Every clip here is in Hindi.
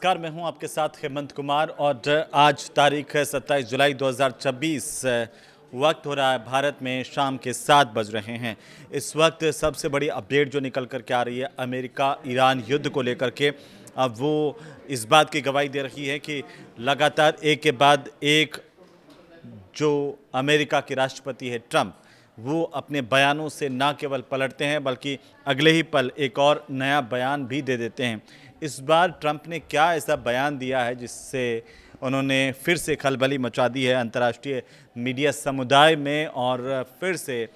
नमस्कार, मैं हूं आपके साथ हेमंत कुमार और आज तारीख है 27 जुलाई 2026। वक्त हो रहा है भारत में शाम के 7 बज रहे हैं। इस वक्त सबसे बड़ी अपडेट जो निकल कर के आ रही है अमेरिका ईरान युद्ध को लेकर के, अब वो इस बात की गवाही दे रही है कि लगातार एक के बाद एक जो अमेरिका के राष्ट्रपति है ट्रंप, वो अपने बयानों से ना केवल पलटते हैं बल्कि अगले ही पल एक और नया बयान भी दे देते हैं। इस बार ट्रंप ने क्या ऐसा बयान दिया है जिससे उन्होंने फिर से खलबली मचा दी है अंतर्राष्ट्रीय मीडिया समुदाय में, और फिर से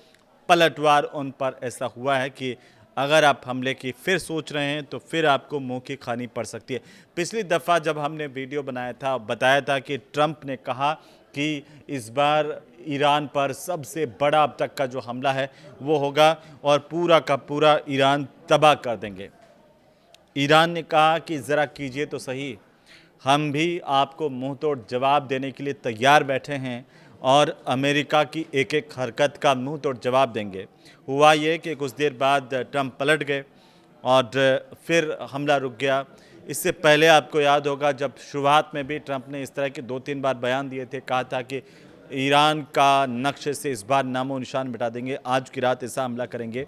पलटवार उन पर ऐसा हुआ है कि अगर आप हमले की फिर सोच रहे हैं तो फिर आपको मुंह की खानी पड़ सकती है। पिछली दफ़ा जब हमने वीडियो बनाया था, बताया था कि ट्रंप ने कहा कि इस बार ईरान पर सबसे बड़ा अब तक का जो हमला है वो होगा और पूरा का पूरा ईरान तबाह कर देंगे। ईरान ने कहा कि ज़रा कीजिए तो सही, हम भी आपको मुंहतोड़ जवाब देने के लिए तैयार बैठे हैं और अमेरिका की एक एक हरकत का मुंहतोड़ जवाब देंगे। हुआ ये कि कुछ देर बाद ट्रंप पलट गए और फिर हमला रुक गया। इससे पहले आपको याद होगा जब शुरुआत में भी ट्रंप ने इस तरह के 2-3 बार बयान दिए थे, कहा था कि ईरान का नक्शे से इस बार नामो निशान मिटा देंगे, आज की रात ऐसा हमला करेंगे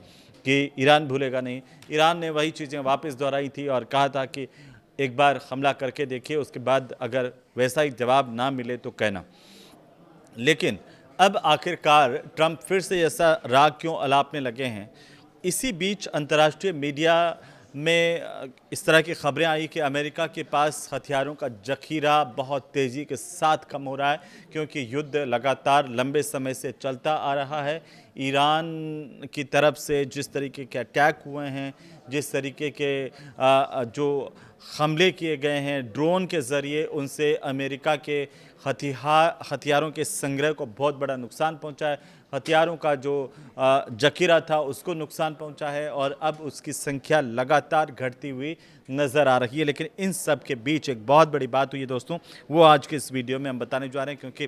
कि ईरान भूलेगा नहीं। ईरान ने वही चीज़ें वापस दोहराई थी और कहा था कि एक बार हमला करके देखिए, उसके बाद अगर वैसा ही जवाब ना मिले तो कहना। लेकिन अब आखिरकार ट्रंप फिर से ऐसा राग क्यों अलापने लगे हैं? इसी बीच अंतर्राष्ट्रीय मीडिया में इस तरह की खबरें आई कि अमेरिका के पास हथियारों का जखीरा बहुत तेज़ी के साथ कम हो रहा है, क्योंकि युद्ध लगातार लंबे समय से चलता आ रहा है। ईरान की तरफ से जिस तरीके के अटैक हुए हैं, जिस तरीके के जो हमले किए गए हैं ड्रोन के ज़रिए, उनसे अमेरिका के हथियारों के संग्रह को बहुत बड़ा नुकसान पहुंचा है। हथियारों का जो जखीरा था उसको नुकसान पहुंचा है और अब उसकी संख्या लगातार घटती हुई नज़र आ रही है। लेकिन इन सब के बीच एक बहुत बड़ी बात हुई है दोस्तों, वो आज के इस वीडियो में हम बताने जा रहे हैं, क्योंकि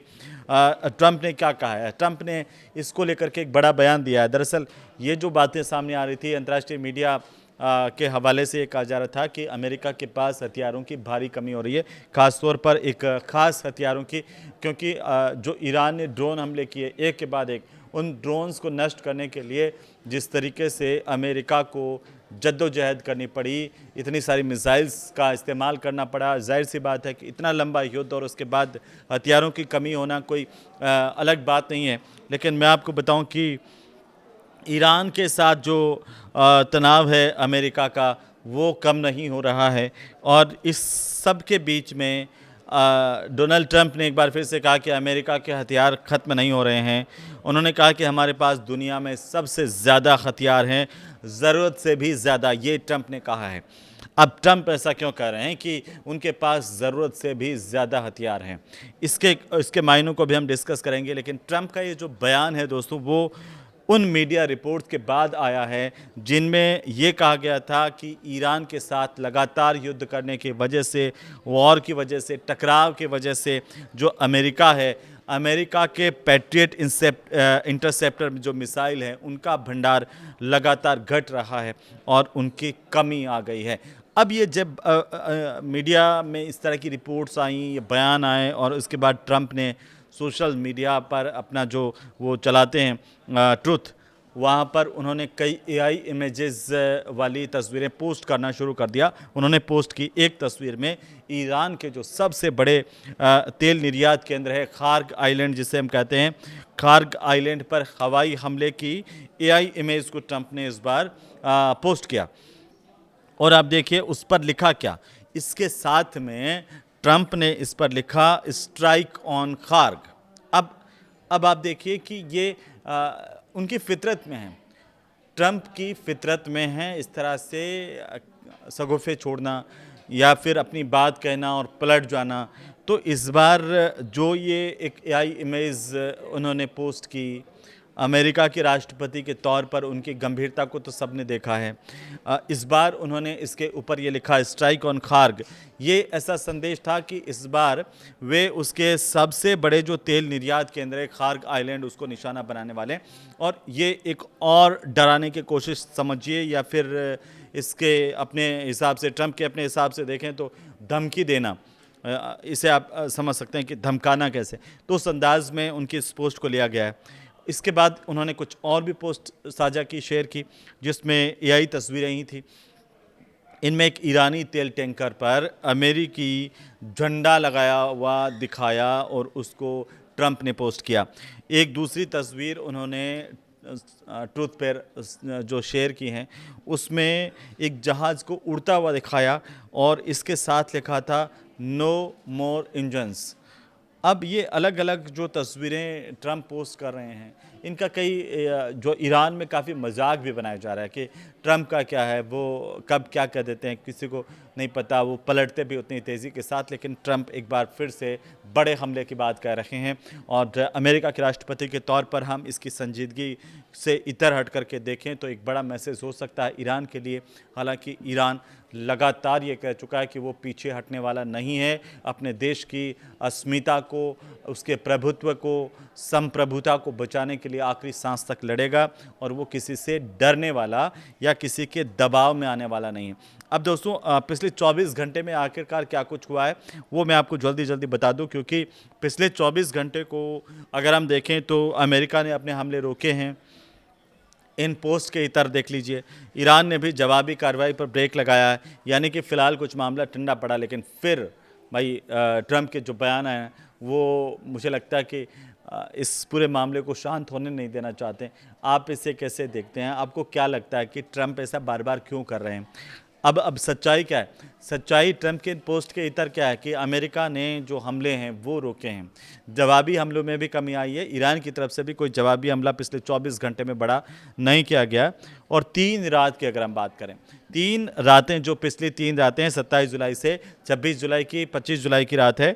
ट्रंप ने क्या कहा है। ट्रंप ने इसको लेकर के एक बड़ा बयान दिया है। दरअसल ये जो बातें सामने आ रही थी, अंतर्राष्ट्रीय मीडिया के हवाले से ये कहा जा रहा था कि अमेरिका के पास हथियारों की भारी कमी हो रही है, ख़ासतौर पर एक ख़ास हथियारों की, क्योंकि जो ईरान ने ड्रोन हमले किए एक के बाद एक, उन ड्रोन्स को नष्ट करने के लिए जिस तरीके से अमेरिका को जद्दोजहद करनी पड़ी, इतनी सारी मिसाइल्स का इस्तेमाल करना पड़ा। जाहिर सी बात है कि इतना लंबा युद्ध और उसके बाद हथियारों की कमी होना कोई अलग बात नहीं है। लेकिन मैं आपको बताऊं कि ईरान के साथ जो तनाव है अमेरिका का, वो कम नहीं हो रहा है। और इस सब के बीच में डोनाल्ड ट्रंप ने एक बार फिर से कहा कि अमेरिका के हथियार ख़त्म नहीं हो रहे हैं। उन्होंने कहा कि हमारे पास दुनिया में सबसे ज़्यादा हथियार हैं, ज़रूरत से भी ज़्यादा, ये ट्रंप ने कहा है। अब ट्रंप ऐसा क्यों कह रहे हैं कि उनके पास ज़रूरत से भी ज़्यादा हथियार हैं? इसके मायनों को भी हम डिस्कस करेंगे। लेकिन ट्रंप का ये जो बयान है दोस्तों, वो उन मीडिया रिपोर्ट्स के बाद आया है जिनमें ये कहा गया था कि ईरान के साथ लगातार युद्ध करने की वजह से, वॉर की वजह से, टकराव की वजह से जो अमेरिका है, अमेरिका के पैट्रियट इंटरसेप्टर जो मिसाइल हैं उनका भंडार लगातार घट रहा है और उनकी कमी आ गई है। अब ये जब मीडिया में इस तरह की रिपोर्ट्स आई, ये बयान आए, और उसके बाद ट्रंप ने सोशल मीडिया पर अपना जो वो चलाते हैं ट्रुथ, वहाँ पर उन्होंने कई एआई इमेजेस वाली तस्वीरें पोस्ट करना शुरू कर दिया। उन्होंने पोस्ट की एक तस्वीर में ईरान के जो सबसे बड़े तेल निर्यात केंद्र है खार्ग आइलैंड, जिसे हम कहते हैं, खार्ग आइलैंड पर हवाई हमले की एआई इमेज को ट्रंप ने इस बार पोस्ट किया। और आप देखिए उस पर लिखा क्या, इसके साथ में ट्रंप ने इस पर लिखा स्ट्राइक ऑन खार्ग। अब आप देखिए कि ये उनकी फितरत में है, ट्रंप की फितरत में है इस तरह से शगुफ़े छोड़ना या फिर अपनी बात कहना और पलट जाना। तो इस बार जो ये एक एआई इमेज उन्होंने पोस्ट की, अमेरिका के राष्ट्रपति के तौर पर उनकी गंभीरता को तो सबने देखा है। इस बार उन्होंने इसके ऊपर ये लिखा स्ट्राइक ऑन खार्ग। ये ऐसा संदेश था कि इस बार वे उसके सबसे बड़े जो तेल निर्यात केंद्र है खार्ग आइलैंड, उसको निशाना बनाने वाले हैं। और ये एक और डराने की कोशिश समझिए या फिर इसके अपने हिसाब से, ट्रंप के अपने हिसाब से देखें तो धमकी देना, इसे आप समझ सकते हैं कि धमकाना कैसे, तो उस अंदाज में उनकी इस पोस्ट को लिया गया है। इसके बाद उन्होंने कुछ और भी पोस्ट साझा की, शेयर की, जिसमें एआई तस्वीरें ही थी। इनमें एक ईरानी तेल टैंकर पर अमेरिकी झंडा लगाया हुआ दिखाया और उसको ट्रंप ने पोस्ट किया। एक दूसरी तस्वीर उन्होंने ट्रूथ पर जो शेयर की हैं उसमें एक जहाज़ को उड़ता हुआ दिखाया और इसके साथ लिखा था नो मोर इंजन्स। अब ये अलग अलग जो तस्वीरें ट्रंप पोस्ट कर रहे हैं, इनका कई जो ईरान में काफ़ी मजाक भी बनाया जा रहा है कि ट्रंप का क्या है, वो कब क्या कह देते हैं किसी को नहीं पता, वो पलटते भी उतनी तेज़ी के साथ। लेकिन ट्रंप एक बार फिर से बड़े हमले की बात कर रहे हैं और अमेरिका के राष्ट्रपति के तौर पर हम इसकी संजीदगी से इतर हट करके देखें तो एक बड़ा मैसेज हो सकता है ईरान के लिए। हालांकि ईरान लगातार ये कह चुका है कि वो पीछे हटने वाला नहीं है, अपने देश की अस्मिता को, उसके प्रभुत्व को, संप्रभुता को बचाने के लिए आखिरी सांस तक लड़ेगा और वो किसी से डरने वाला या किसी के दबाव में आने वाला नहीं है। अब दोस्तों पिछले 24 घंटे में आखिरकार क्या कुछ हुआ है वो मैं आपको जल्दी जल्दी बता दूं, क्योंकि पिछले 24 घंटे को अगर हम देखें तो अमेरिका ने अपने हमले रोके हैं। इन पोस्ट के इतर देख लीजिए, ईरान ने भी जवाबी कार्रवाई पर ब्रेक लगाया है, यानी कि फ़िलहाल कुछ मामला ठंडा पड़ा। लेकिन फिर भाई ट्रंप के जो बयान हैं वो मुझे लगता है कि इस पूरे मामले को शांत होने नहीं देना चाहते। आप इसे कैसे देखते हैं? आपको क्या लगता है कि ट्रंप ऐसा बार बार क्यों कर रहे हैं? अब सच्चाई क्या है? सच्चाई ट्रंप के पोस्ट के इतर क्या है कि अमेरिका ने जो हमले हैं वो रोके हैं, जवाबी हमलों में भी कमी आई है। ईरान की तरफ से भी कोई जवाबी हमला पिछले 24 घंटे में बड़ा नहीं किया गया। और 3 रात की अगर हम बात करें, 3 रातें जो पिछली 3 रातें हैं 27 जुलाई से 26 जुलाई की 25 जुलाई की रात है,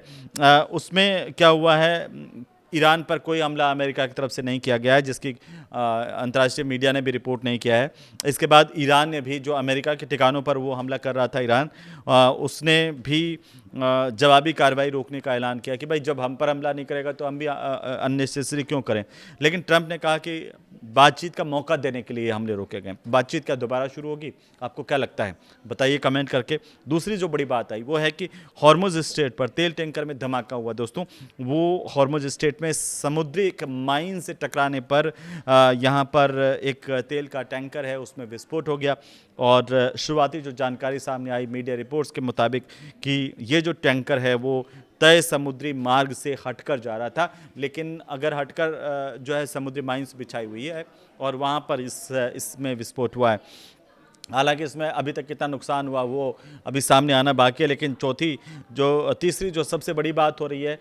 उसमें क्या हुआ है, ईरान पर कोई हमला अमेरिका की तरफ से नहीं किया गया है, जिसकी अंतर्राष्ट्रीय मीडिया ने भी रिपोर्ट नहीं किया है। इसके बाद ईरान ने भी जो अमेरिका के ठिकानों पर वो हमला कर रहा था ईरान, उसने भी जवाबी कार्रवाई रोकने का ऐलान किया कि भाई जब हम पर हमला नहीं करेगा तो हम भी अननेसेसरी क्यों करें। लेकिन ट्रंप ने कहा कि बातचीत का मौका देने के लिए हमले रोके गए। बातचीत क्या दोबारा शुरू होगी? आपको क्या लगता है बताइए कमेंट करके। दूसरी जो बड़ी बात आई वो है कि हॉर्मुज स्ट्रेट पर तेल टैंकर में धमाका हुआ। दोस्तों वो हॉर्मुज स्ट्रेट में समुद्री एक माइन से टकराने पर यहाँ पर एक तेल का टैंकर है उसमें विस्फोट हो गया। और शुरुआती जो जानकारी सामने आई मीडिया रिपोर्ट्स के मुताबिक कि ये जो टैंकर है वो तय समुद्री मार्ग से हटकर जा रहा था, लेकिन अगर हटकर जो है समुद्री माइंस बिछाई हुई है और वहाँ पर इसमें विस्फोट हुआ है। हालांकि इसमें अभी तक कितना नुकसान हुआ वो अभी सामने आना बाकी है। लेकिन तीसरी जो सबसे बड़ी बात हो रही है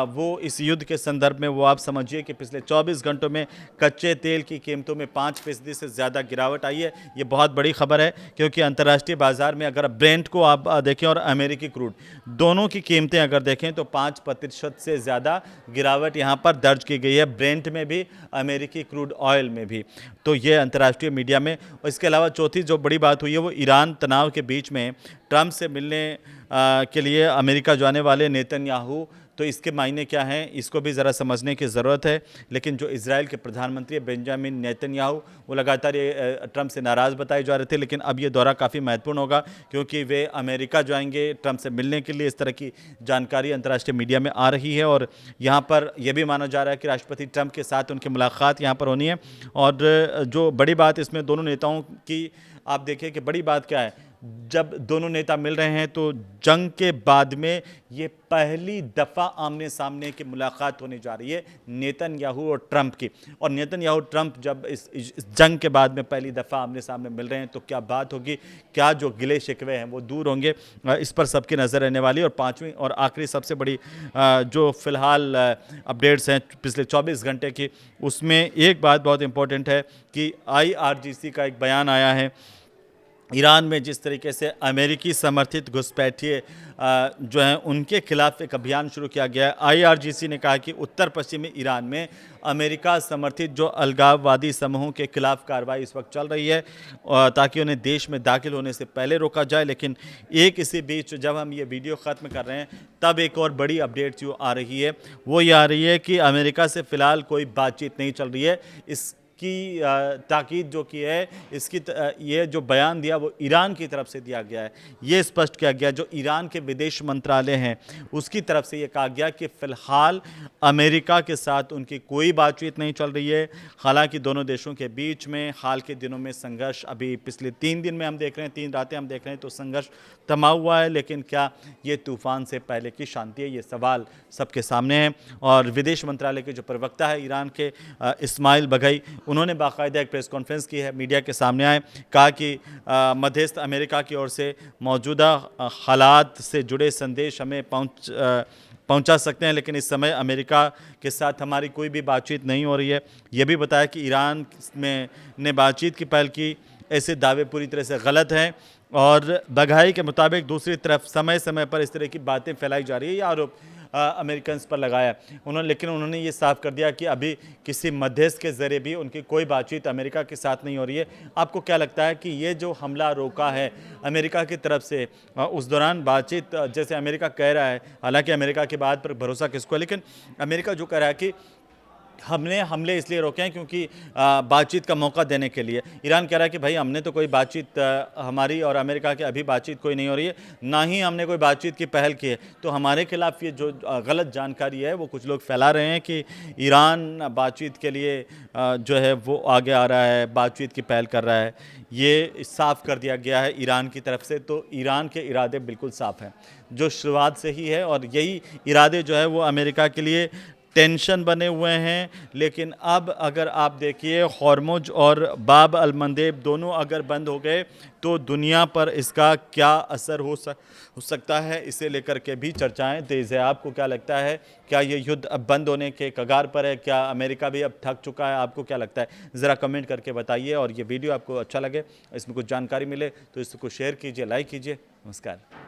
वो इस युद्ध के संदर्भ में वो आप समझिए कि पिछले 24 घंटों में कच्चे तेल की कीमतों में 5% से ज़्यादा गिरावट आई है। ये बहुत बड़ी खबर है, क्योंकि अंतर्राष्ट्रीय बाजार में अगर ब्रेंट को आप देखें और अमेरिकी क्रूड दोनों की कीमतें अगर देखें तो 5% से ज़्यादा गिरावट यहाँ पर दर्ज की गई है, ब्रेंट में भी, अमेरिकी क्रूड ऑयल में भी। तो ये अंतर्राष्ट्रीय मीडिया में। और इसके अलावा चौथी जो बड़ी बात हुई है वो ईरान तनाव के बीच में ट्रंप से मिलने के लिए अमेरिका जाने वाले नेतन्याहू। तो इसके मायने क्या हैं इसको भी ज़रा समझने की ज़रूरत है। लेकिन जो इजराइल के प्रधानमंत्री बेंजामिन नेतन्याहू वो लगातार ये ट्रंप से नाराज़ बताए जा रहे थे, लेकिन अब ये दौरा काफ़ी महत्वपूर्ण होगा क्योंकि वे अमेरिका जाएंगे ट्रंप से मिलने के लिए। इस तरह की जानकारी अंतर्राष्ट्रीय मीडिया में आ रही है और यहाँ पर यह भी माना जा रहा है कि राष्ट्रपति ट्रंप के साथ उनकी मुलाकात यहाँ पर होनी है। और जो बड़ी बात इसमें दोनों नेताओं की आप देखिए कि बड़ी बात क्या है, जब दोनों नेता मिल रहे हैं तो जंग के बाद में ये पहली दफ़ा आमने सामने की मुलाकात होने जा रही है नेतन्याहू और ट्रंप की। और नेतन्याहू ट्रंप जब इस जंग के बाद में पहली दफ़ा आमने सामने मिल रहे हैं तो क्या बात होगी, क्या जो गिले शिकवे हैं वो दूर होंगे, इस पर सबकी नज़र रहने वाली है। और पाँचवीं और आखिरी सबसे बड़ी जो फ़िलहाल अपडेट्स हैं पिछले 24 घंटे की, उसमें एक बात बहुत इंपॉर्टेंट है कि IRGC का एक बयान आया है। ईरान में जिस तरीके से अमेरिकी समर्थित घुसपैठिए जो हैं उनके खिलाफ एक अभियान शुरू किया गया है। IRGC ने कहा कि उत्तर पश्चिमी ईरान में अमेरिका समर्थित जो अलगाववादी समूहों के खिलाफ कार्रवाई इस वक्त चल रही है ताकि उन्हें देश में दाखिल होने से पहले रोका जाए। लेकिन इसी बीच जब हम ये वीडियो ख़त्म कर रहे हैं तब एक और बड़ी अपडेट जो आ रही है वो ये आ रही है कि अमेरिका से फ़िलहाल कोई बातचीत नहीं चल रही है। इसकी ताकीद जो की है, ये जो बयान दिया वो ईरान की तरफ से दिया गया है। ये स्पष्ट किया गया, जो ईरान के विदेश मंत्रालय हैं उसकी तरफ से ये कहा गया कि फ़िलहाल अमेरिका के साथ उनकी कोई बातचीत नहीं चल रही है। हालांकि दोनों देशों के बीच में हाल के दिनों में संघर्ष, अभी पिछले 3 दिन में हम देख रहे हैं, 3 रातें हम देख रहे हैं, तो संघर्ष थमा हुआ है। लेकिन क्या ये तूफान से पहले की शांति है, ये सवाल सबके सामने है। और विदेश मंत्रालय के जो प्रवक्ता है ईरान के, इस्माइल बघई, उन्होंने बाकायदा एक प्रेस कॉन्फ्रेंस की है, मीडिया के सामने आए, कहा कि मध्यस्थ अमेरिका की ओर से मौजूदा हालात से जुड़े संदेश हमें पहुंचा सकते हैं, लेकिन इस समय अमेरिका के साथ हमारी कोई भी बातचीत नहीं हो रही है। यह भी बताया कि ईरान ने बातचीत की पहल की, ऐसे दावे पूरी तरह से गलत हैं। और बघाई के मुताबिक दूसरी तरफ समय समय पर इस तरह की बातें फैलाई जा रही है, ये आरोप अमेरिकन पर लगाया लेकिन उन्होंने ये साफ कर दिया कि अभी किसी मध्यस्थ के ज़रिए भी उनकी कोई बातचीत अमेरिका के साथ नहीं हो रही है। आपको क्या लगता है कि ये जो हमला रोका है अमेरिका की तरफ से, उस दौरान बातचीत जैसे अमेरिका कह रहा है, हालांकि अमेरिका की बात पर भरोसा किसको है, लेकिन अमेरिका जो कह रहा है कि हमने हमले इसलिए रोके हैं क्योंकि बातचीत का मौका देने के लिए, ईरान कह रहा है कि भाई हमने तो कोई बातचीत, हमारी और अमेरिका की अभी बातचीत कोई नहीं हो रही है, ना ही हमने कोई बातचीत की पहल की है। तो हमारे खिलाफ ये जो गलत जानकारी है वो कुछ लोग फैला रहे हैं कि ईरान बातचीत के लिए जो है वो आगे आ रहा है, बातचीत की पहल कर रहा है। ये साफ़ कर दिया गया है ईरान की तरफ से। तो ईरान के इरादे बिल्कुल साफ़ हैं, जो शुरुआत से ही है, और यही इरादे जो है वो अमेरिका के लिए टेंशन बने हुए हैं। लेकिन अब अगर आप देखिए, हॉर्मुज और बाब अल मंदेब दोनों अगर बंद हो गए तो दुनिया पर इसका क्या असर हो सकता है, इसे लेकर के भी चर्चाएं तेज़ है। आपको क्या लगता है, क्या ये युद्ध अब बंद होने के कगार पर है? क्या अमेरिका भी अब थक चुका है? आपको क्या लगता है, ज़रा कमेंट करके बताइए। और ये वीडियो आपको अच्छा लगे, इसमें कुछ जानकारी मिले तो इसको शेयर कीजिए, लाइक कीजिए। नमस्कार।